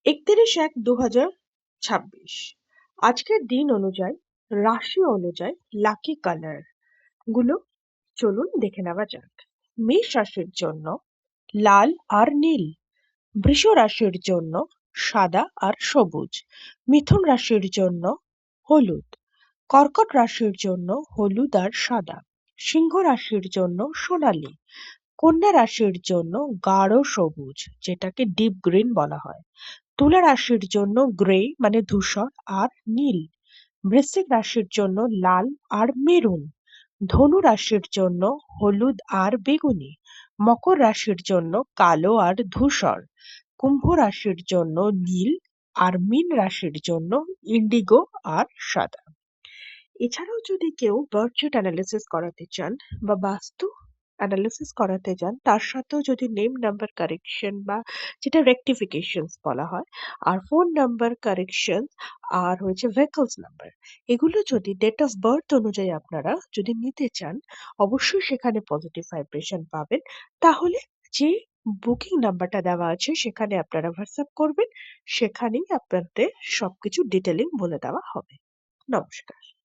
31/1/2026। আজকের দিন অনুযায়ী, রাশি অনুযায়ী লাকি কালার গুলো চলুন দেখে নেওয়া যাক। মেষ রাশির জন্য লাল আর নীল। বৃষ রাশির জন্য সাদা আর সবুজ। মিথুন রাশির জন্য হলুদ। কর্কট রাশির জন্য হলুদ আর সাদা। সিংহ রাশির জন্য সোনালী। কন্যা রাশির জন্য গাঢ় সবুজ, যেটাকে ডিপ গ্রিন বলা হয়। তুলা রাশির জন্য গ্রে মানে ধূসর আর নীল। বৃশ্চিক রাশির জন্য লাল আর মেরুন। ধনু রাশির জন্য হলুদ আর বেগুনি। মকর রাশির জন্য কালো আর ধূসর। কুম্ভ রাশির জন্য নীল আর মীন রাশির জন্য ইন্ডিগো আর সাদা। এছাড়াও যদি কেউ বার্থ চার্ট অ্যানালিসিস করাতে চান বা বাস্তু অ্যানালিসিস করাতে চান, তার সাথেও যদি নেম নাম্বার কারেকশন বা যেটা রেকটিফিকেশনস বলা হয়, আর ফোন নাম্বার কারেকশন, আর হয়েছে ভেহিকলস নাম্বার, এগুলো যদি ডেট অফ বার্থ অনুযায়ী আপনারা যদি নিতে চান, অবশ্যই সেখানে পজিটিভ ভাইব্রেশন পাবেন। তাহলে যে বুকিং নাম্বারটা দেওয়া আছে সেখানে আপনারা হোয়াটসঅ্যাপ করবেন, সেখানেই আপনাদের সবকিছু ডিটেলিং বলে দেওয়া হবে। নমস্কার।